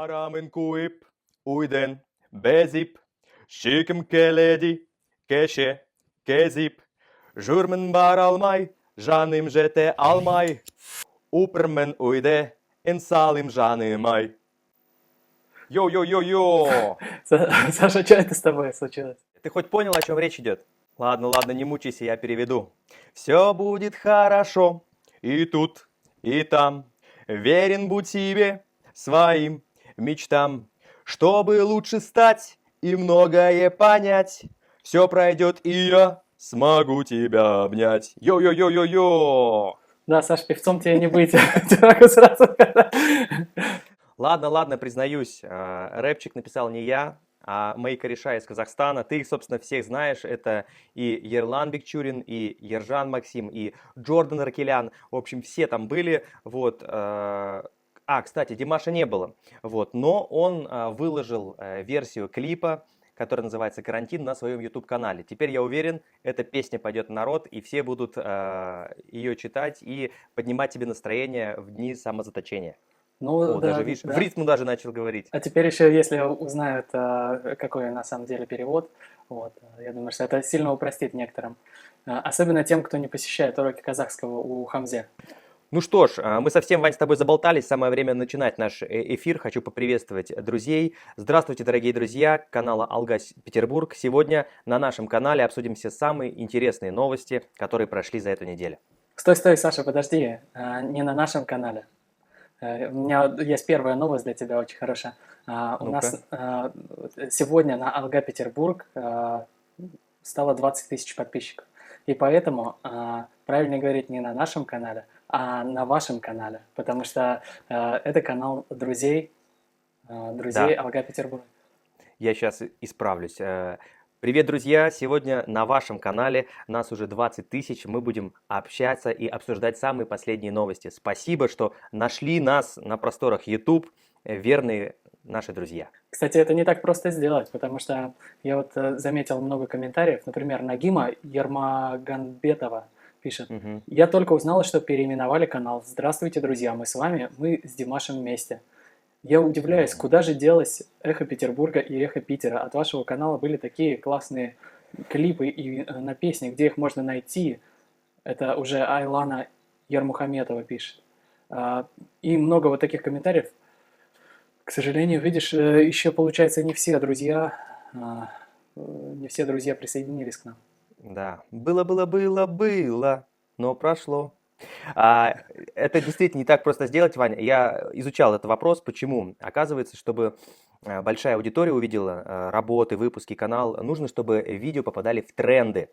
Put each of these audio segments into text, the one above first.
Paramın kuip, uyden, bezip, şikim keledi, keşe, kezip, jurmen bar almay, жаным жете алмай, упермен уйде, инсалим жанымай. Йо-йо-йо-йо! Саша, что это с тобой случилось? Ты хоть понял, о чем речь идет? Ладно, ладно, не мучайся, я переведу. Все будет хорошо, и тут, и там. Верен будь себе, своим мечтам. Чтобы лучше стать и многое понять, все пройдет, и я смогу тебя обнять. Йо-йо-йо-йо-йо! Да, Саш, певцом тебе не быть. Могу сразу сказать. Ладно, признаюсь, рэпчик написал не я, а мои кореша из Казахстана. Ты их, собственно, всех знаешь. Это и Ерлан Бекчурин, и Ержан Максим, и Джордан Ракелян. В общем, все там были. Вот. Кстати, Димаша не было. Вот. Но он выложил версию клипа, который называется «Карантин», на своем YouTube-канале. Теперь я уверен, эта песня пойдет в народ, и все будут ее читать и поднимать себе настроение в дни самозаточения. Ну, да, даже, видишь, да. в ритм даже начал говорить. А теперь еще, если узнают, какой на самом деле перевод, вот, я думаю, что это сильно упростит некоторым. Особенно тем, кто не посещает уроки казахского у Хамзе. Ну что ж, мы совсем, Вань, с тобой заболтались. Самое время начинать наш эфир. Хочу поприветствовать друзей. Здравствуйте, дорогие друзья канала Алгаз Петербург. Сегодня на нашем канале обсудим все самые интересные новости, которые прошли за эту неделю. Стой, Саша, подожди. Не на нашем канале. У меня есть первая новость для тебя, очень хорошая. У нас сегодня на Алга Петербург стало 20 тысяч подписчиков. И поэтому правильно говорить не на нашем канале, а на вашем канале. Потому что это канал друзей Алга Петербурга. Я сейчас исправлюсь. Привет, друзья! Сегодня на вашем канале нас уже 20 тысяч. Мы будем общаться и обсуждать самые последние новости. Спасибо, что нашли нас на просторах YouTube, верные наши друзья. Кстати, это не так просто сделать, потому что я вот заметил много комментариев. Например, Нагима Ермаганбетова пишет. Я только узнала, что переименовали канал. Здравствуйте, друзья, мы с вами, мы с Димашем вместе. Я удивляюсь, куда же делось Эхо Петербурга и Эхо Питера. От вашего канала были такие классные клипы и на песни, где их можно найти. Это уже Айлана Ермухаметова пишет. И много вот таких комментариев. К сожалению, видишь, еще получается не все друзья присоединились к нам. Да, было, но прошло. Это действительно не так просто сделать, Ваня. Я изучал этот вопрос. Почему? Оказывается, чтобы большая аудитория увидела работы, выпуски, канал, нужно, чтобы видео попадали в тренды.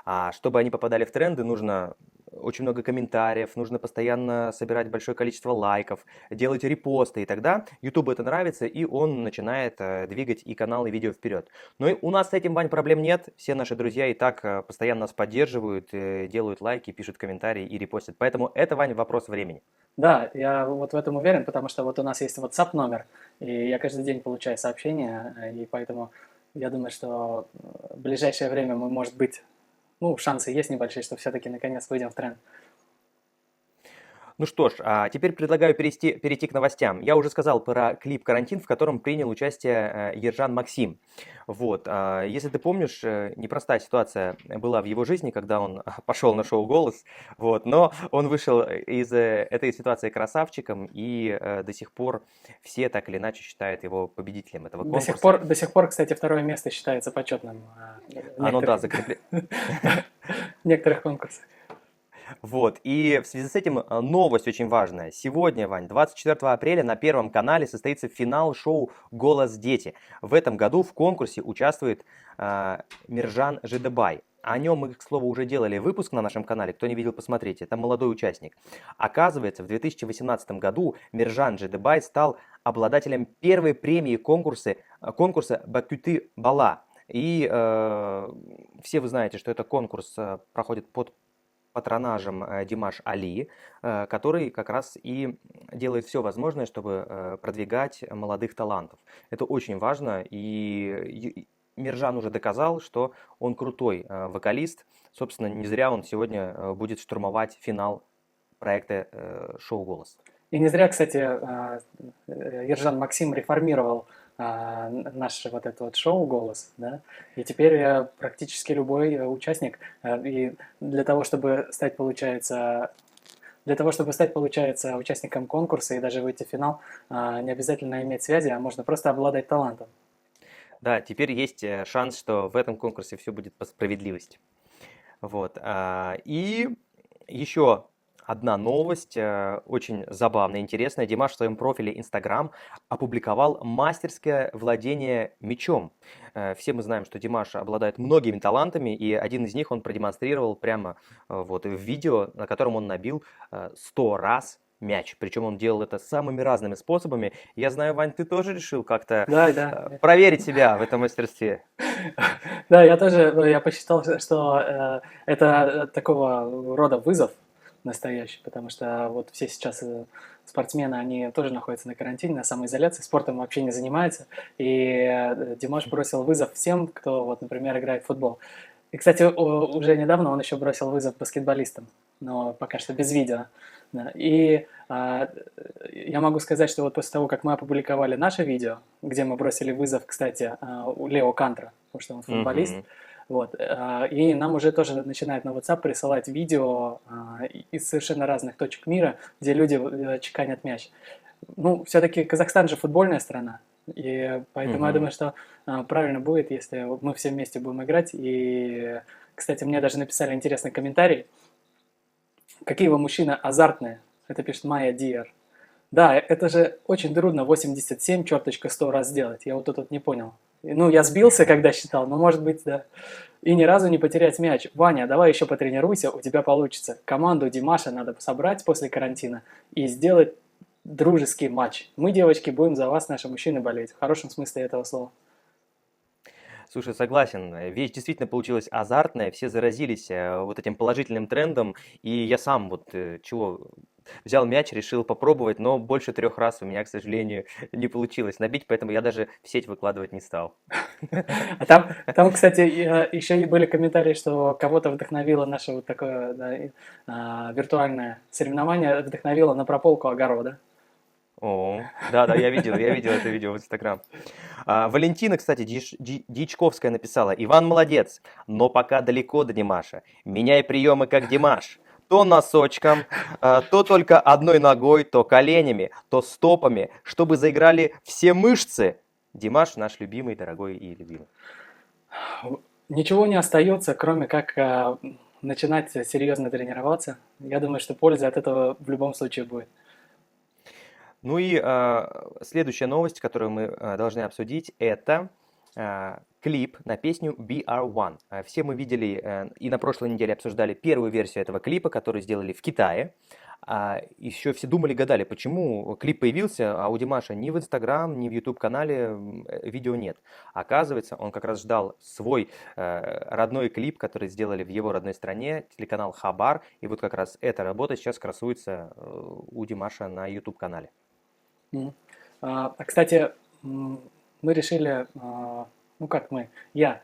А чтобы они попадали в тренды, нужно очень много комментариев, нужно постоянно собирать большое количество лайков, делать репосты, и тогда YouTube это нравится, и он начинает двигать и канал, и видео вперед. Но и у нас с этим, Вань, проблем нет. Все наши друзья и так постоянно нас поддерживают, делают лайки, пишут комментарии и репостят. Поэтому это, Вань, вопрос времени. Да, я вот в этом уверен, потому что вот у нас есть WhatsApp номер, и я каждый день получаю сообщения, и поэтому я думаю, что в ближайшее время мы, может быть, шансы есть небольшие, что все-таки наконец выйдем в тренд. Ну что ж, теперь предлагаю перейти к новостям. Я уже сказал про клип «Карантин», в котором принял участие Ержан Максим. Вот, если ты помнишь, непростая ситуация была в его жизни, когда он пошел на шоу «Голос», вот, но он вышел из этой ситуации красавчиком, и до сих пор все так или иначе считают его победителем этого конкурса. До сих пор, кстати, второе место считается почетным. Некоторых конкурсах. Вот, и в связи с этим новость очень важная. Сегодня, Вань, 24 апреля на Первом канале состоится финал шоу «Голос дети». В этом году в конкурсе участвует Миржан Жидебай. О нем мы, к слову, уже делали выпуск на нашем канале. Кто не видел, посмотрите. Это молодой участник. Оказывается, в 2018 году Миржан Жидебай стал обладателем первой премии конкурса «Бакюты Бала». И все вы знаете, что этот конкурс проходит под патронажем Димаш Али, который как раз и делает все возможное, чтобы продвигать молодых талантов. Это очень важно, и Миржан уже доказал, что он крутой вокалист. Собственно, не зря он сегодня будет штурмовать финал проекта «Шоу Голос». И не зря, кстати, Ержан Максим реформировал наше вот это вот шоу «Голос», да, и теперь практически любой участник, и для того, чтобы стать, получается, участником конкурса и даже выйти в финал, не обязательно иметь связи, а можно просто обладать талантом. Да, теперь есть шанс, что в этом конкурсе все будет по справедливости. Вот. И еще одна новость, очень забавная, интересная. Димаш в своем профиле Instagram опубликовал мастерское владение мечом. Все мы знаем, что Димаш обладает многими талантами, и один из них он продемонстрировал прямо вот в видео, на котором он набил 100 раз мяч. Причем он делал это самыми разными способами. Я знаю, Вань, ты тоже решил как-то Да, да. проверить себя в этом мастерстве. Да, я тоже, я посчитал, что это такого рода вызов настоящий, потому что вот все сейчас спортсмены, они тоже находятся на карантине, на самоизоляции, спортом вообще не занимаются, и Димаш бросил вызов всем, кто, вот, например, играет в футбол. И, кстати, уже недавно он еще бросил вызов баскетболистам, но пока что без видео. Да. И я могу сказать, что вот после того, как мы опубликовали наше видео, где мы бросили вызов, кстати, у Лео Кантра, потому что он футболист, Мгм. вот, и нам уже тоже начинают на WhatsApp присылать видео из совершенно разных точек мира, где люди чеканят мяч. Ну, все-таки Казахстан же футбольная страна, и поэтому я Мгм. думаю, что правильно будет, если мы все вместе будем играть. И, кстати, мне даже написали интересный комментарий. Какие вы мужчины азартные. Это пишет Майя Диер. Да, это же очень трудно 87 черточка 100 раз сделать. Я вот тут вот не понял. Ну, я сбился, когда считал, но может быть, да. И ни разу не потерять мяч. Ваня, давай еще потренируйся, у тебя получится. Команду Димаша надо собрать после карантина и сделать дружеский матч. Мы, девочки, будем за вас, наши мужчины, болеть. В хорошем смысле этого слова. Слушай, согласен. Вещь действительно получилась азартная, все заразились вот этим положительным трендом, и я сам вот чего взял мяч, решил попробовать, но больше 3 раз у меня, к сожалению, не получилось набить, поэтому я даже в сеть выкладывать не стал. А там, кстати, еще и были комментарии, что кого-то вдохновило наше вот такое, да, виртуальное соревнование, вдохновило на прополку огорода. О, да-да, я видел это видео в Инстаграм. Валентина, кстати, Дичковская написала: «Иван молодец, но пока далеко до Димаша. Меняй приемы, как Димаш. То носочком, то только одной ногой, то коленями, то стопами, чтобы заиграли все мышцы». Димаш наш любимый, дорогой и любимый. Ничего не остается, кроме как начинать серьезно тренироваться. Я думаю, что польза от этого в любом случае будет. Ну и следующая новость, которую мы должны обсудить, это клип на песню BR1. Все мы видели и на прошлой неделе обсуждали первую версию этого клипа, который сделали в Китае. Еще все думали, гадали, почему клип появился, а у Димаша ни в Инстаграм, ни в YouTube-канале видео нет. Оказывается, он как раз ждал свой родной клип, который сделали в его родной стране, телеканал Хабар. И вот как раз эта работа сейчас красуется у Димаша на YouTube-канале. Мгм. Кстати, мы решили, ну как мы, я,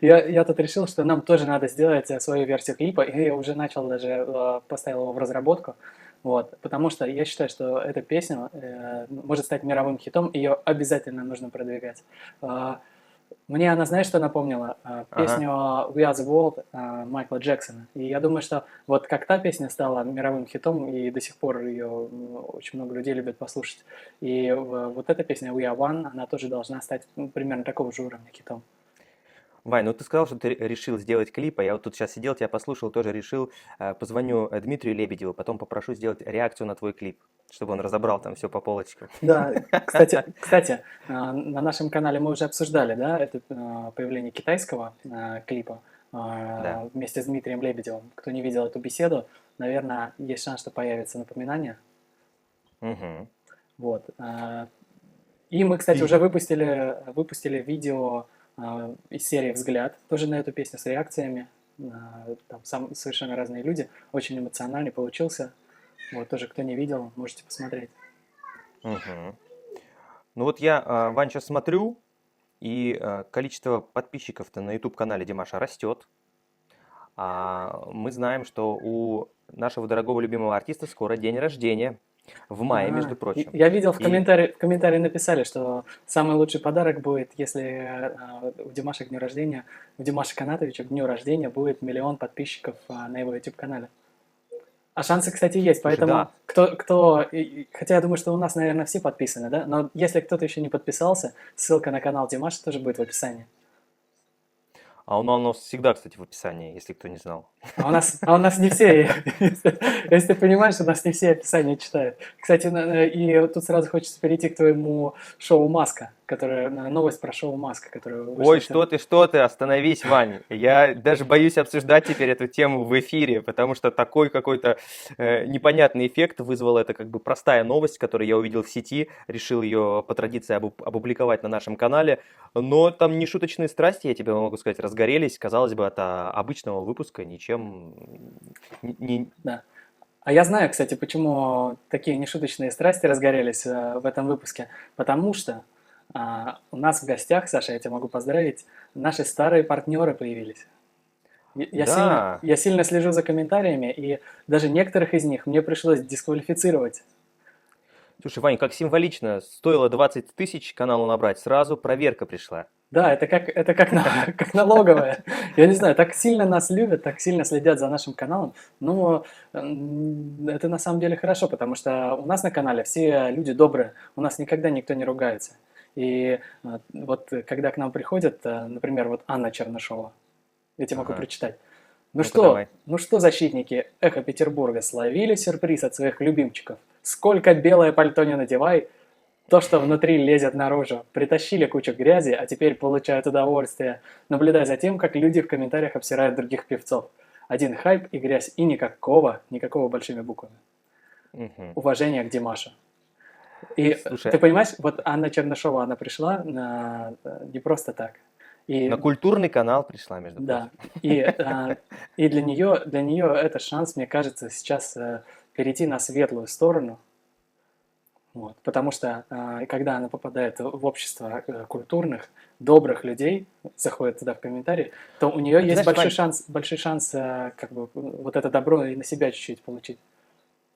я тут решил, что нам тоже надо сделать свою версию клипа, и я уже начал даже, поставил его в разработку, вот, потому что я считаю, что эта песня может стать мировым хитом, ее обязательно нужно продвигать. А, Мне она, знаешь, что напомнила? Ага. Песню We Are the World Майкла Джексона. И я думаю, что вот как та песня стала мировым хитом, и до сих пор ее очень много людей любят послушать. И вот эта песня We Are One, она тоже должна стать примерно такого же уровня хитом. Вань, ну ты сказал, что ты решил сделать клип, а я вот тут сейчас сидел, тебя послушал, тоже решил, позвоню Дмитрию Лебедеву, потом попрошу сделать реакцию на твой клип, чтобы он разобрал там все по полочкам. Да, кстати, на нашем канале мы уже обсуждали, да, это появление китайского клипа Да. вместе с Дмитрием Лебедевым. Кто не видел эту беседу, наверное, есть шанс, что появится напоминание. Мгм. Вот. И мы, кстати, уже И выпустили видео из серии «Взгляд», тоже на эту песню с реакциями. Там совершенно разные люди. Очень эмоциональный получился. Вот, тоже, кто не видел, можете посмотреть. Мгм. Ну вот я, Вань, сейчас смотрю, и количество подписчиков-то на YouTube-канале Димаша растет. Мы знаем, что у нашего дорогого любимого артиста скоро день рождения. В мае, между прочим. Я видел в И комментарии написали, что самый лучший подарок будет, если у Димаша к дню рождения, у Димаша Канатовича к дню рождения будет 1 000 000 подписчиков на его YouTube-канале. А шансы, кстати, есть, слушай, поэтому да. хотя я думаю, что у нас, наверное, все подписаны, да? Но если кто-то еще не подписался, ссылка на канал Димаша тоже будет в описании. А он у нас всегда, кстати, в описании, если кто не знал. А у нас не все, если ты понимаешь, у нас не все описания читают. Кстати, и тут сразу хочется перейти к твоему шоу «Маска», новость про шоу «Маска», которая вышла. Ой, что ты, остановись, Вань. Я даже боюсь обсуждать теперь эту тему в эфире, потому что такой какой-то непонятный эффект вызвала эта как бы простая новость, которую я увидел в сети, решил ее по традиции опубликовать на нашем канале. Но там нешуточные страсти, я тебе могу сказать, разгорелись. Казалось бы, от обычного выпуска ничем не... Да. А я знаю, кстати, почему такие нешуточные страсти разгорелись в этом выпуске. Потому что у нас в гостях, Саша, я тебя могу поздравить, наши старые партнеры появились. Да, Я сильно слежу за комментариями, и даже некоторых из них мне пришлось дисквалифицировать. слушай, Вань, как символично, стоило 20 тысяч каналу набрать, сразу проверка пришла. Да, как налоговая. Я не знаю, так сильно нас любят, так сильно следят за нашим каналом. Но это на самом деле хорошо, потому что у нас на канале все люди добрые, у нас никогда никто не ругается. И вот когда к нам приходят, например, вот Анна Чернышова, я тебе могу Ага, прочитать. ну-ка давай. Ну что, защитники «Эхо Петербурга» словили сюрприз от своих любимчиков? Сколько белое пальто не надевай, то, что внутри лезет наружу. Притащили кучу грязи, а теперь получают удовольствие, наблюдая за тем, как люди в комментариях обсирают других певцов. Один хайп и грязь, и никакого большими буквами. Мгм. Уважение к Димашу. И ты Слушай, понимаешь, вот Анна Чернышова, она пришла не просто так. на И культурный канал пришла, между да, прочим. и для нее это шанс, мне кажется, сейчас перейти на светлую сторону. Вот, потому что когда она попадает в общество культурных, добрых людей, заходит туда в комментарии, то у нее А ты есть знаешь, Вань, большой шанс как бы вот это добро и на себя чуть-чуть получить.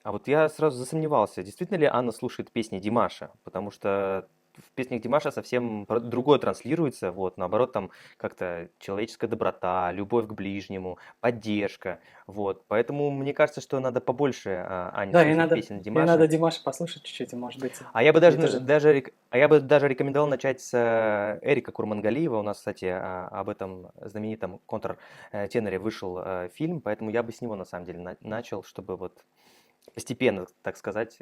а вот я сразу засомневался, действительно ли Анна слушает песни Димаша, потому что в песнях Димаша совсем другое транслируется, вот, наоборот, там как-то человеческая доброта, любовь к ближнему, поддержка, вот, поэтому мне кажется, что надо побольше Ане Да, слушать песен ей надо Димаша, Димаша послушать чуть-чуть, и может быть, а я бы ей даже, тоже... а я бы даже рекомендовал начать с Эрика Курмангалиева, у нас, кстати, об этом знаменитом контртеноре вышел фильм, поэтому я бы с него, на самом деле, начал, чтобы вот постепенно, так сказать,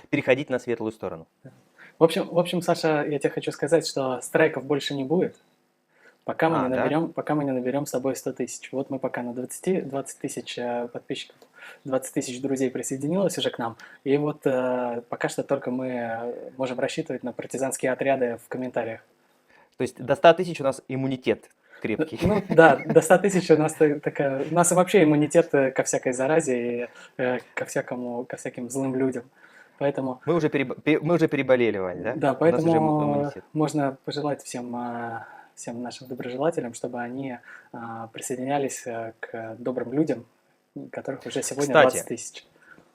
переходить на светлую сторону. В общем, Саша, я тебе хочу сказать, что страйков больше не будет, Да? пока мы не наберем с тобой 100 тысяч. Вот мы пока на 20 тысяч подписчиков, 20 тысяч друзей присоединилось уже к нам. И вот пока что только мы можем рассчитывать на партизанские отряды в комментариях. То есть до 100 тысяч у нас иммунитет крепкий. Ну да, до 100 тысяч у нас у нас вообще иммунитет ко всякой заразе и ко всяким злым людям. Поэтому, Мы уже переболели, Вань, да? да, У нас уже поэтому иммунитет. можно пожелать всем нашим доброжелателям, чтобы они присоединялись к добрым людям, которых уже сегодня 20 Кстати, тысяч.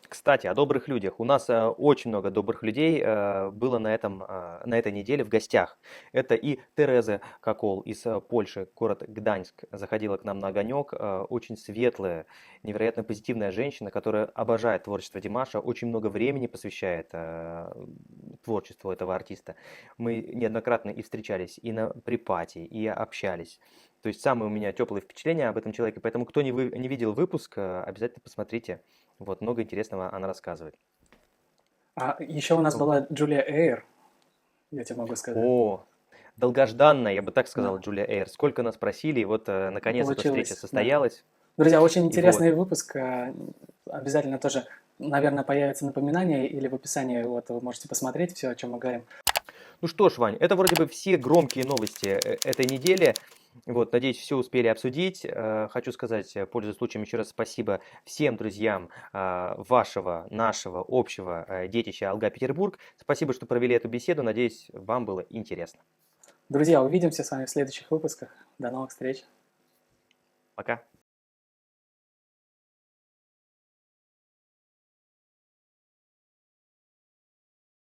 Кстати, о добрых людях. У нас очень много добрых людей было на этой неделе в гостях. Это и Тереза Кокол из Польши, город Гданьск, заходила к нам на огонек. Очень светлая, невероятно позитивная женщина, которая обожает творчество Димаша, очень много времени посвящает творчеству этого артиста. Мы неоднократно и встречались и на припати, и общались. То есть самые у меня теплые впечатления об этом человеке. Поэтому, кто не видел выпуск, обязательно посмотрите. Вот, много интересного она рассказывает. А еще у нас была Джулия Эйр, я тебе могу сказать. О, долгожданная, я бы так Да, сказал, Джулия Эйр. Сколько нас просили, и вот наконец эта встреча получилось, да. состоялась. Друзья, очень И вот. интересный выпуск. Обязательно тоже, наверное, появится напоминание или в описании. Вот вы можете посмотреть все, о чем мы говорим. Ну что ж, Вань, это вроде бы все громкие новости этой недели. Вот, надеюсь, все успели обсудить. Хочу сказать, пользуясь случаем, еще раз спасибо всем друзьям вашего, нашего общего детища Алга Петербург. Спасибо, что провели эту беседу. Надеюсь, вам было интересно. Друзья, увидимся с вами в следующих выпусках. До новых встреч. Пока.